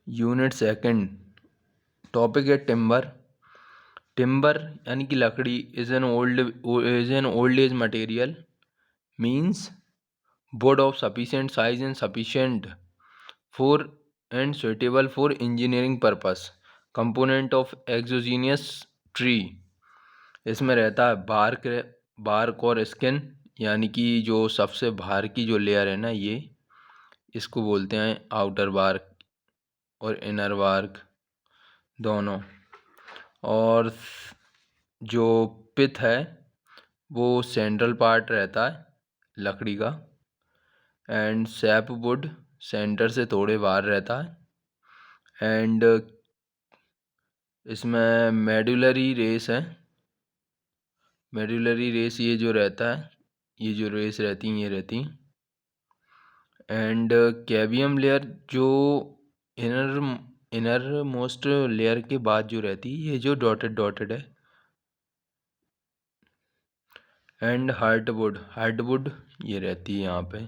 Unit second, topic है timber. Timber यानी कि लकड़ी is an old age material, means wood of sufficient size and sufficient for and suitable for engineering purpose, component of exogenous tree। इसमें रहता है bark और skin, यानी कि जो सबसे बाहर की जो लेयर है ना, ये इसको बोलते हैं आउटर बार्क और इनर बार्क दोनों। और जो पिथ है वो सेंट्रल पार्ट रहता है लकड़ी का, एंड सैप वुड सेंटर से थोड़े बाहर रहता है। एंड इसमें मेडुलरी रेस है। मेडुलरी रेस ये जो रहता है, ये जो रेस रहती हैं ये रहती। एंड कैवियम लेयर जो इनर मोस्ट लेयर के बाद जो रहती है, ये जो डॉटेड है। एंड हार्डवुड ये रहती है यहाँ पे,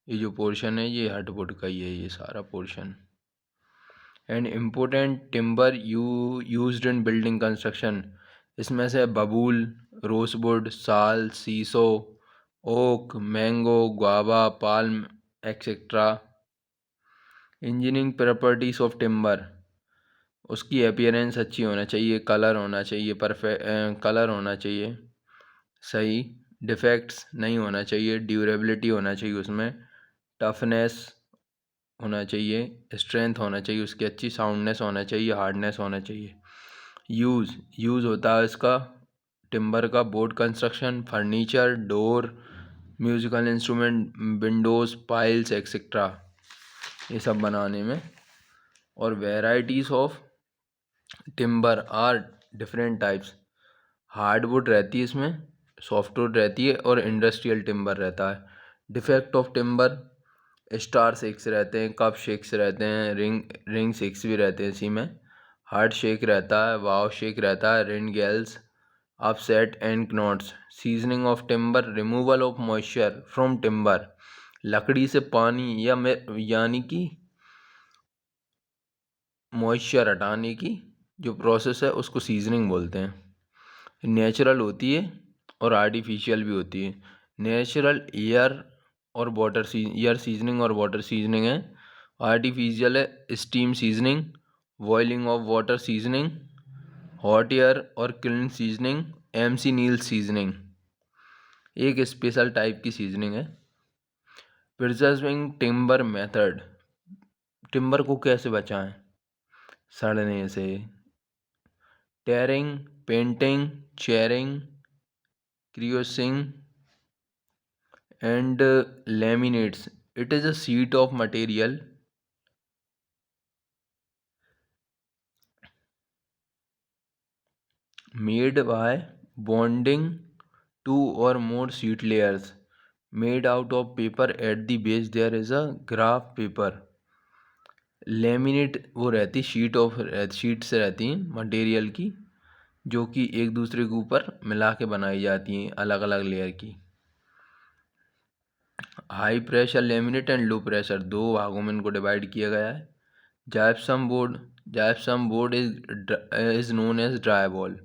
ये जो पोर्शन है ये हार्डवुड का ही है, ये सारा portion. And important timber used in building construction, इसमें से बबूल, रोसवुड, साल, सीसो, oak, mango, guava, palm etcetera. Engineering properties of timber, उसकी अपीयरेंस अच्छी होना चाहिए, कलर होना चाहिए परफेक्ट, कलर होना चाहिए सही, डिफेक्ट्स नहीं होना चाहिए, ड्यूरेबिलिटी होना चाहिए उसमें, टफनेस होना चाहिए, स्ट्रेंथ होना चाहिए उसकी अच्छी, साउंडनेस होना चाहिए, हार्डनेस होना चाहिए। यूज़ होता है इसका टिम्बर का board construction, furniture, door, musical instrument, windows, piles etcetera, ये सब बनाने में। और varieties of timber are different types. Hardwood रहती है इसमें, सॉफ्टवुड रहती है और इंडस्ट्रियल टिम्बर रहता है। Defect of timber, star shakes रहते हैं, कप शेक्स रहते हैं, रिंग शेक्स भी रहते हैं इसी में। हार्ड शेक रहता है, वाव शेक रहता है, rind galls, upset and knots. Seasoning of timber, removal of moisture from timber, लकड़ी से पानी यानी कि मॉइस्चर हटाने की जो प्रोसेस है उसको सीजनिंग बोलते हैं। नेचुरल होती है और आर्टिफिशियल भी होती है। नेचुरल एयर और एयर सीजनिंग और वाटर सीजनिंग है। आर्टिफिशियल है steam seasoning, boiling of water seasoning, hot air और क्लिन सीजनिंग, एमसी नील सीजनिंग एक स्पेशल टाइप की सीजनिंग है। प्रिजर्विंग टिम्बर मेथड, टिम्बर को कैसे बचाएं सड़ने से। Tarring, painting, charring, creosoting and laminates. It is a sheet of material made by bonding two or more sheet layers made out of paper. At the base there is a graph paper. Laminate वो रहती sheets रहती हैं material की, जो कि एक दूसरे के ऊपर मिला के बनाई जाती हैं अलग अलग लेयर की। High pressure laminate and low pressure, दो भागों में इनको डिवाइड किया गया है। जाइप्सम board is known as drywall.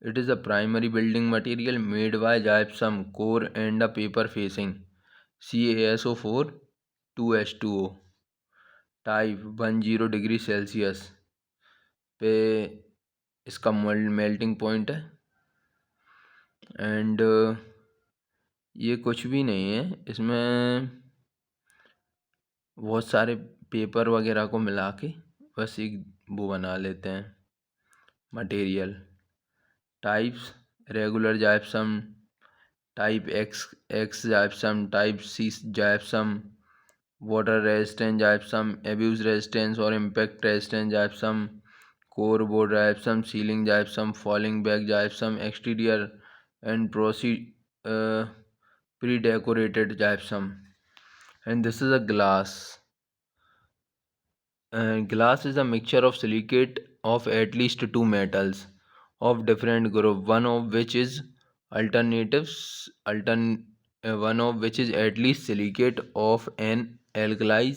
It is a primary building material made by gypsum core and a paper facing CaSO4 2H2O type 10 degree Celsius पे इसका melting point है। एंड ये कुछ भी नहीं है, इसमें बहुत सारे पेपर वगैरह को मिला के बस एक वो बना लेते हैं material. Types, regular gypsum, type X gypsum, type C gypsum, water resistant gypsum, abuse resistance और impact resistant gypsum, core board gypsum, ceiling gypsum, foil back gypsum, exterior and pre decorated gypsum. And this is a glass. Glass is a mixture of silicate of at least two metals of different group, one of which is one of which is at least silicate of an alkali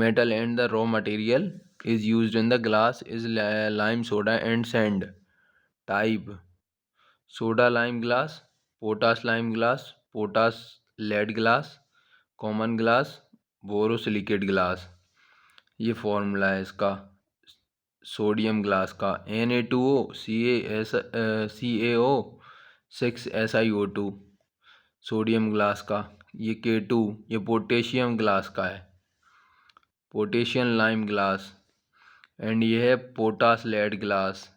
metal and the raw material is used in the glass is lime soda and sand. Type: soda lime glass, potash lime glass, potash lead glass, common glass, borosilicate glass. ये formula है इसका sodium glass का Na2O CaO 6SiO2 sodium glass का। ये K2 ये potassium glass का है, potassium lime glass. And ये है potash lead glass.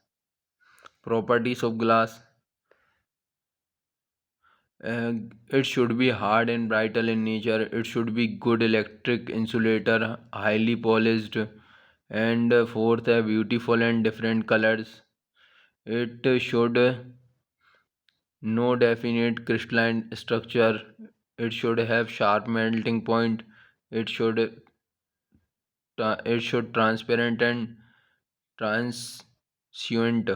Properties of glass: it should be hard and brittle in nature, it should be good electric insulator, highly polished, and fourth beautiful and different colors. It should no definite crystalline structure, it should have sharp melting point, it should transparent and transient।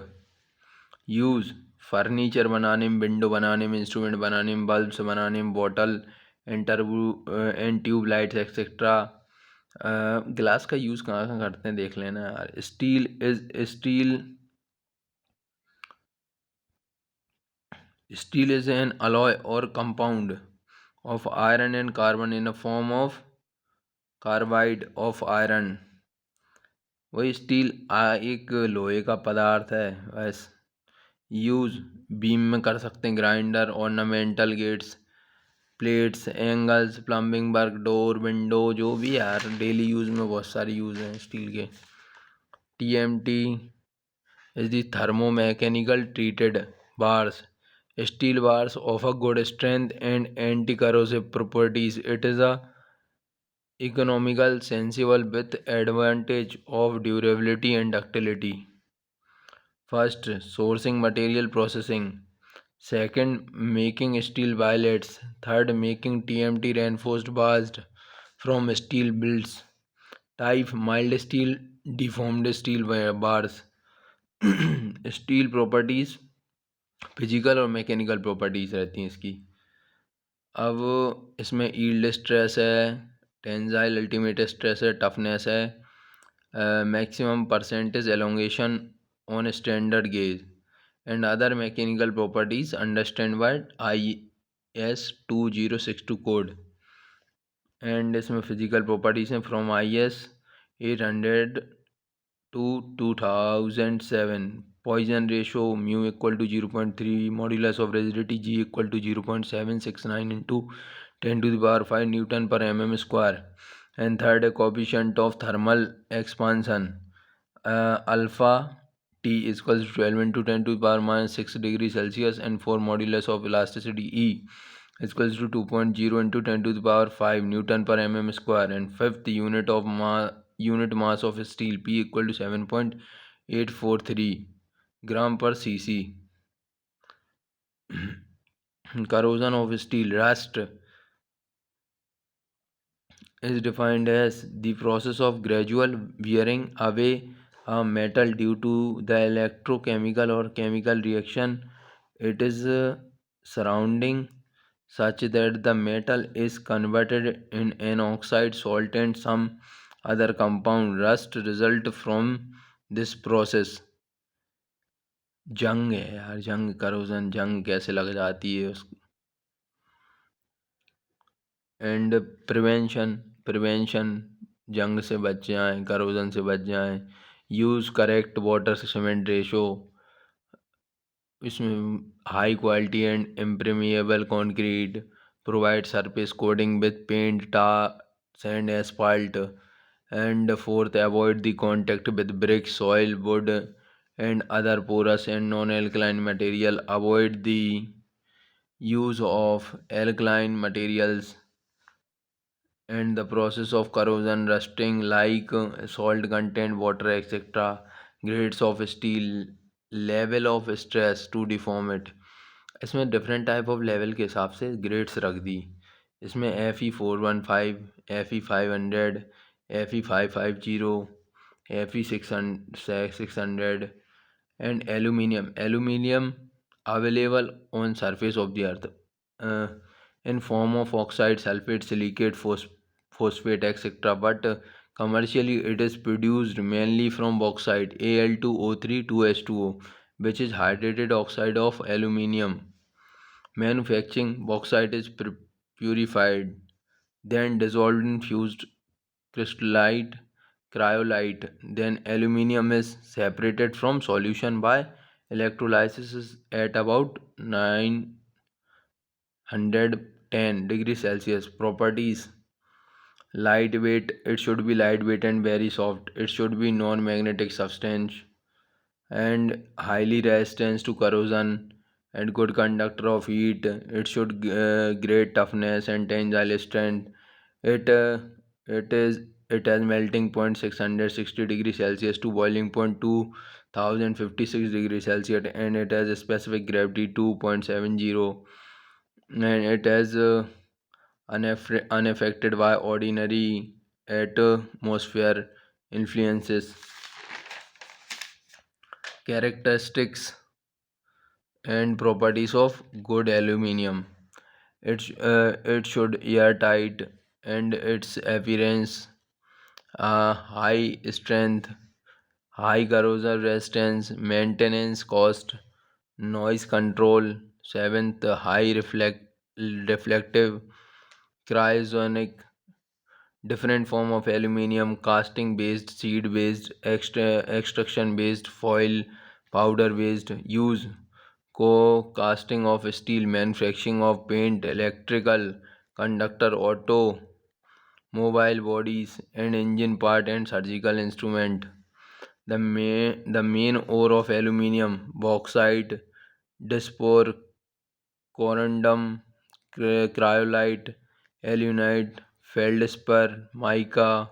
Use: furniture बनाने में, window बनाने में, instrument बनाने में, bulbs बनाने में, bottle and tube lights etcetera. Glass का use कहाँ कहाँ करते हैं देख लेना यार। स्टील इज एन अलॉय और compound of iron and carbon in a form of carbide of iron. वही स्टील एक लोहे का पदार्थ है बस। यूज़: बीम में कर सकते हैं, grinder, ornamental gates, plates, angles, plumbing work, door, window, जो भी यार डेली यूज़ में बहुत सारे यूज़ हैं स्टील के। TMT is the thermomechanical treated bars. Steel bars of a good strength and anti corrosive properties. It is a economical, sensible with advantage of durability and ductility. First, sourcing material processing. Second, making steel billets. Third, making TMT reinforced bars from steel builds. Type: mild steel, deformed steel bars। Steel properties physical और mechanical properties रहती हैं इसकी। अब इसमें yield stress है, tensile ultimate stress है, toughness है, maximum percentage elongation on standard gauge and other mechanical properties understand by IS 2062 code. And इसमें फिजिकल प्रॉपर्टीज हैं from IS 800 to 2007। Poisson ratio mu equal to 0.3, modulus of rigidity G equal to 0.769 into 10⁵ newton per mm square. And third coefficient of thermal expansion alpha T equal to 12 into 10⁻6 degree Celsius. And four modulus of elasticity E equal to 2.0 into 10⁵ newton per mm square. And fifth unit mass of steel P equal to 7.843 gram per cc। corrosion of steel: rust is defined as the process of gradual wearing away a metal due to the electrochemical or chemical reaction it is surrounding, such that the metal is converted in an oxide, salt and some other compound. Rust result from this process। जंग है यार, जंग, corrosion, जंग कैसे लग जाती है उस। एंड प्रिवेंशन जंग से बच जाएं, करोजन से बच जाएं। Use correct water cement ratio, इसमें high quality and impermeable concrete, provide surface coating with paint, tar, sand, asphalt। And fourth, avoid the contact with brick, soil, wood and other porous and non-alkaline material। Avoid the use of alkaline materials and the process of corrosion, rusting, like salt content, water etc। Grades of steel, level of stress to deform it। इसमें different type of level के हिसाब से grades रख दी। इसमें Fe415, Fe500, Fe550, Fe600 and aluminium available on surface of the earth in form of oxide, sulfate, silicate, phosphate etc, but Commercially, it is produced mainly from bauxite Al2O3 2H2O, which is hydrated oxide of aluminium. Manufacturing bauxite is purified, then dissolved in fused crystallite, cryolite. Then aluminium is separated from solution by electrolysis at about 910 degrees Celsius. Properties: lightweight, it should be lightweight and very soft. It should be non-magnetic substance and highly resistant to corrosion and good conductor of heat. It should great toughness and tensile strength. It it is it has melting point 660 degrees Celsius to boiling point 2056 degrees Celsius, and it has a specific gravity 2.70, and it has unaffected by ordinary atmosphere influences. Characteristics and properties of good aluminium: it should airtight, and its appearance, high strength, high corrosion resistance, maintenance cost, noise control. Seventh, high reflective, cryogenic. Different form of aluminium: casting based, seed based, extraction based, foil, powder based. Use: casting of steel, manufacturing of paint, electrical, conductor, auto mobile bodies and engine part, and surgical instrument. The main ore of aluminium: bauxite, dispore, corundum, cryolite, alunite, feldspar, mica.